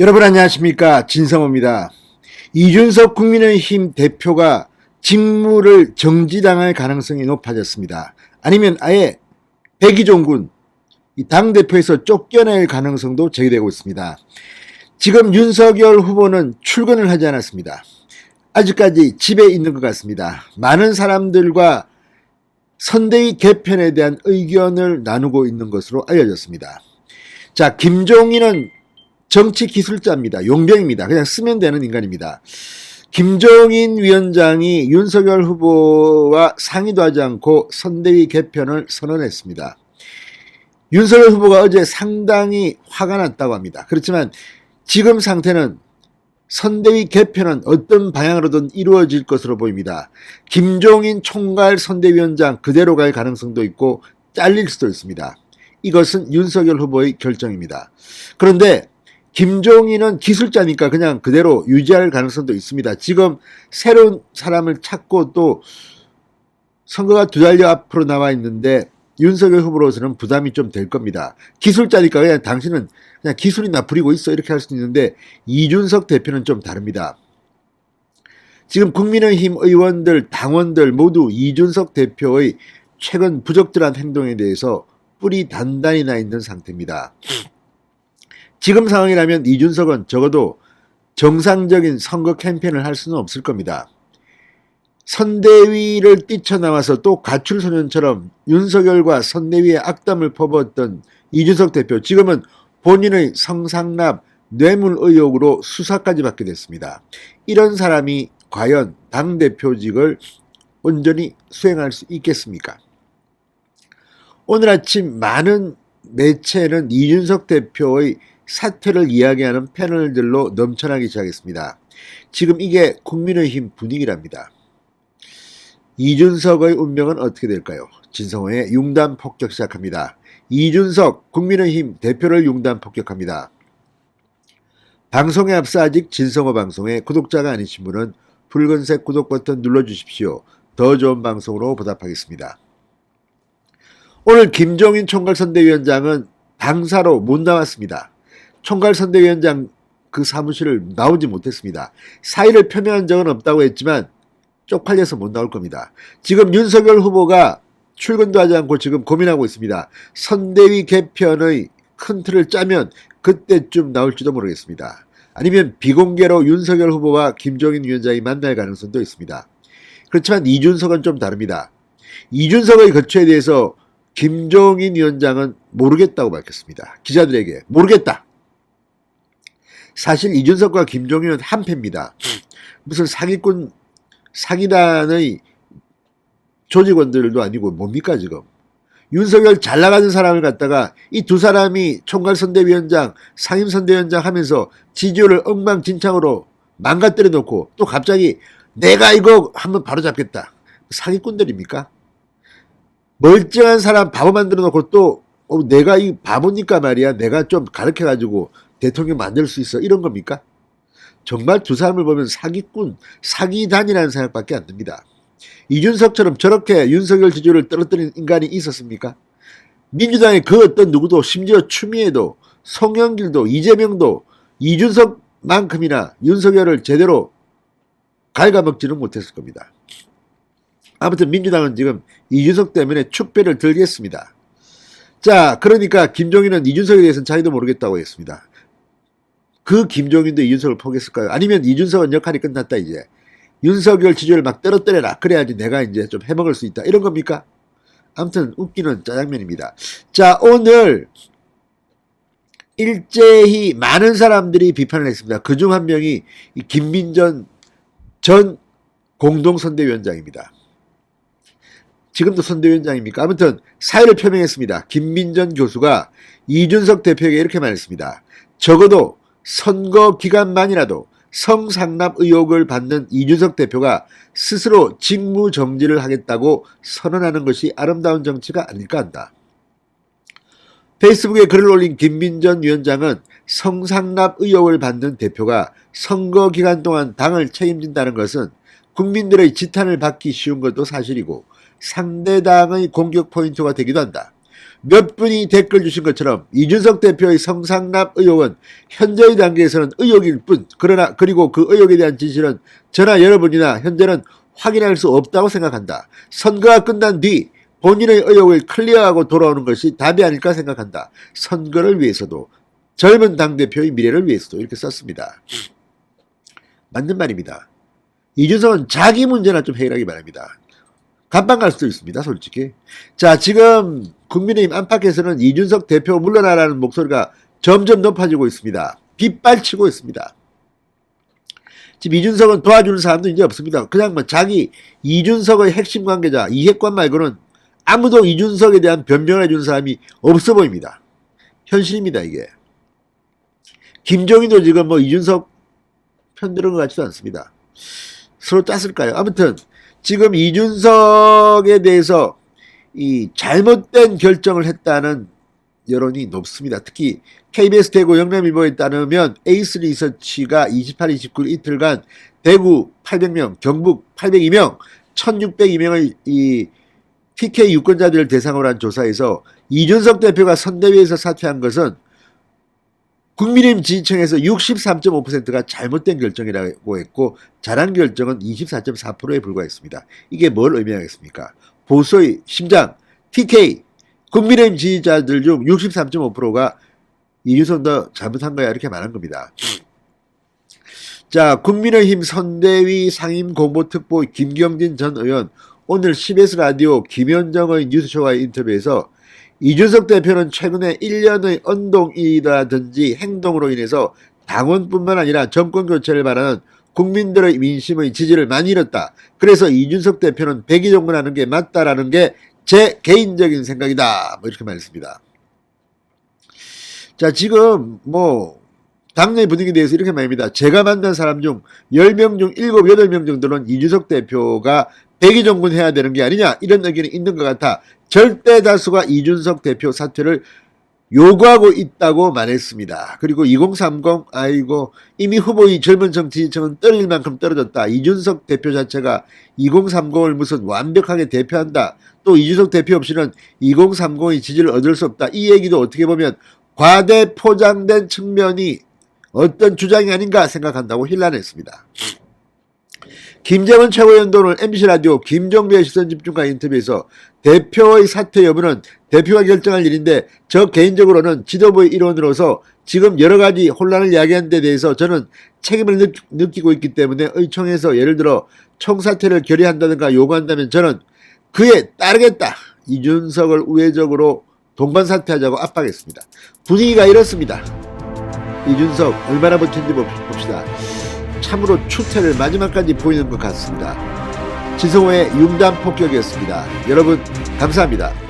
여러분 안녕하십니까, 진성호입니다. 이준석 국민의힘 대표가 직무를 정지당할 가능성이 높아졌습니다. 아니면 아예 백의종군 당대표에서 쫓겨날 가능성도 제기되고 있습니다. 지금 윤석열 후보는 출근을 하지 않았습니다. 아직까지 집에 있는 것 같습니다. 많은 사람들과 선대위 개편에 대한 의견을 나누고 있는 것으로 알려졌습니다. 자, 김종인은 정치 기술자입니다. 용병입니다. 그냥 쓰면 되는 인간입니다. 김종인 위원장이 윤석열 후보와 상의도 하지 않고 선대위 개편을 선언했습니다. 윤석열 후보가 어제 상당히 화가 났다고 합니다. 그렇지만 지금 상태는 선대위 개편은 어떤 방향으로든 이루어질 것으로 보입니다. 김종인 총괄 선대위원장 그대로 갈 가능성도 있고 잘릴 수도 있습니다. 이것은 윤석열 후보의 결정입니다. 그런데 김종인은 기술자니까 그냥 그대로 유지할 가능성도 있습니다. 지금 새로운 사람을 찾고 또 선거가 2달여 앞으로 나와 있는데 윤석열 후보로서는 부담이 좀 될 겁니다. 기술자니까 그냥 당신은 그냥 기술이나 부리고 있어 이렇게 할 수도 있는데 이준석 대표는 좀 다릅니다. 지금 국민의힘 의원들, 당원들 모두 이준석 대표의 최근 부적절한 행동에 대해서 뿔이 단단히 나 있는 상태입니다. 지금 상황이라면 이준석은 적어도 정상적인 선거 캠페인을 할 수는 없을 겁니다. 선대위를 뛰쳐나와서 또 가출소년처럼 윤석열과 선대위의 악담을 퍼부었던 이준석 대표, 지금은 본인의 성상납, 뇌물 의혹으로 수사까지 받게 됐습니다. 이런 사람이 과연 당대표직을 온전히 수행할 수 있겠습니까? 오늘 아침 많은 매체는 이준석 대표의 사퇴를 이야기하는 패널들로 넘쳐나기 시작했습니다. 지금 이게 국민의힘 분위기랍니다. 이준석의 운명은 어떻게 될까요? 진성호의 융단 폭격 시작합니다. 이준석 국민의힘 대표를 융단 폭격합니다. 방송에 앞서 아직 진성호 방송에 구독자가 아니신 분은 붉은색 구독 버튼 눌러주십시오. 더 좋은 방송으로 보답하겠습니다. 오늘 김종인 총괄선대위원장은 당사로 못 나왔습니다. 총괄선대위원장 그 사무실을 나오지 못했습니다. 사의를 표명한 적은 없다고 했지만 쪽팔려서 못 나올 겁니다. 지금 윤석열 후보가 출근도 하지 않고 지금 고민하고 있습니다. 선대위 개편의 큰 틀을 짜면 그때쯤 나올지도 모르겠습니다. 아니면 비공개로 윤석열 후보와 김종인 위원장이 만날 가능성도 있습니다. 그렇지만 이준석은 좀 다릅니다. 이준석의 거취에 대해서 김종인 위원장은 모르겠다고 밝혔습니다. 기자들에게 모르겠다. 사실 이준석과 김종인은 한패입니다. 무슨 사기단의 조직원들도 아니고 뭡니까 지금. 윤석열 잘 나가는 사람을 갖다가 이 두 사람이 총괄선대위원장, 상임선대위원장 하면서 지지율을 엉망진창으로 망가뜨려 놓고 또 갑자기 내가 이거 한번 바로잡겠다. 사기꾼들입니까? 멀쩡한 사람 바보 만들어 놓고 또 내가 이 바보니까 말이야 내가 좀 가르쳐 가지고 대통령 만들 수 있어 이런 겁니까? 정말 두 사람을 보면 사기꾼, 사기단이라는 생각밖에 안 듭니다. 이준석처럼 저렇게 윤석열 지지율을 떨어뜨린 인간이 있었습니까? 민주당의 그 어떤 누구도, 심지어 추미애도, 송영길도, 이재명도 이준석만큼이나 윤석열을 제대로 갉아먹지는 못했을 겁니다. 아무튼 민주당은 지금 이준석 때문에 축배를 들겠습니다. 자, 그러니까 김종인은 이준석에 대해서는 자기도 모르겠다고 했습니다. 그 김종인도 이준석을 포기했을까요? 아니면 이준석은 역할이 끝났다 이제. 윤석열 지지율을 막 떨어뜨려라. 그래야지 내가 이제 좀 해먹을 수 있다. 이런 겁니까? 아무튼 웃기는 짜장면입니다. 자, 오늘 일제히 많은 사람들이 비판을 했습니다. 그중 한 명이 김민전 전 공동선대위원장입니다. 지금도 선대위원장입니까? 아무튼 사의를 표명했습니다. 김민전 교수가 이준석 대표에게 이렇게 말했습니다. 적어도 선거 기간만이라도 성상납 의혹을 받는 이준석 대표가 스스로 직무 정지를 하겠다고 선언하는 것이 아름다운 정치가 아닐까 한다. 페이스북에 글을 올린 김민전 위원장은 성상납 의혹을 받는 대표가 선거 기간 동안 당을 책임진다는 것은 국민들의 지탄을 받기 쉬운 것도 사실이고 상대당의 공격 포인트가 되기도 한다. 몇 분이 댓글 주신 것처럼 이준석 대표의 성상납 의혹은 현재의 단계에서는 의혹일 뿐, 그러나 그리고 그 의혹에 대한 진실은 저나 여러분이나 현재는 확인할 수 없다고 생각한다. 선거가 끝난 뒤 본인의 의혹을 클리어하고 돌아오는 것이 답이 아닐까 생각한다. 선거를 위해서도 젊은 당대표의 미래를 위해서도 이렇게 썼습니다. 맞는 말입니다. 이준석은 자기 문제나 좀 해결하기 바랍니다. 감방 갈 수도 있습니다, 솔직히. 자, 지금 국민의힘 안팎에서는 이준석 대표 물러나라는 목소리가 점점 높아지고 있습니다. 빗발치고 있습니다. 지금 이준석은 도와주는 사람도 이제 없습니다. 그냥 뭐 자기 이준석의 핵심 관계자 이핵관 말고는 아무도 이준석에 대한 변명을 해주는 사람이 없어 보입니다. 현실입니다, 이게. 김종인도 지금 뭐 이준석 편드는 것 같지도 않습니다. 서로 짰을까요? 아무튼 지금 이준석에 대해서 이 잘못된 결정을 했다는 여론이 높습니다. 특히 KBS 대구 영남일보에 따르면 에이스 리서치가 28, 29일 이틀간 대구 800명, 경북 802명, 1602명의 이 TK 유권자들을 대상으로 한 조사에서 이준석 대표가 선대위에서 사퇴한 것은 국민의힘 지지층에서 63.5%가 잘못된 결정이라고 했고 잘한 결정은 24.4%에 불과했습니다. 이게 뭘 의미하겠습니까? 보수의 심장 TK 국민의힘 지지자들 중 63.5%가 이준석도 잘못한 거야 이렇게 말한 겁니다. 자, 국민의힘 선대위 상임공보특보 김경진 전 의원 오늘 CBS 라디오 김현정의 뉴스쇼와의 인터뷰에서 이준석 대표는 최근에 1년의 언동이라든지 행동으로 인해서 당원뿐만 아니라 정권교체를 바라는 국민들의 민심의 지지를 많이 잃었다. 그래서 이준석 대표는 백의종군하는 게 맞다라는 게 제 개인적인 생각이다. 뭐 이렇게 말했습니다. 자, 지금 뭐 당내 분위기에 대해서 이렇게 말합니다. 제가 만난 사람 중 10명 중 7, 8명 정도는 이준석 대표가 백의종군 해야 되는 게 아니냐 이런 의견이 있는 것 같아 절대 다수가 이준석 대표 사퇴를 요구하고 있다고 말했습니다. 그리고 2030 아이고 이미 후보의 젊은 정치지층은 떨릴 만큼 떨어졌다. 이준석 대표 자체가 2030을 무슨 완벽하게 대표한다. 또 이준석 대표 없이는 2030의 지지를 얻을 수 없다. 이 얘기도 어떻게 보면 과대 포장된 측면이 어떤 주장이 아닌가 생각한다고 힐난했습니다. 김재원 최고위원도 오늘 MBC 라디오 김종배의 시선집중과 인터뷰에서 대표의 사퇴 여부는 대표가 결정할 일인데 저 개인적으로는 지도부의 일원으로서 지금 여러 가지 혼란을 야기한 데 대해서 저는 책임을 느끼고 있기 때문에 의총에서 예를 들어 총사퇴를 결의한다든가 요구한다면 저는 그에 따르겠다. 이준석을 우회적으로 동반 사퇴하자고 압박했습니다. 분위기가 이렇습니다. 이준석 얼마나 버틴지 봅시다. 참으로 추태를 마지막까지 보이는 것 같습니다. 지성호의 융단 폭격이었습니다. 여러분 감사합니다.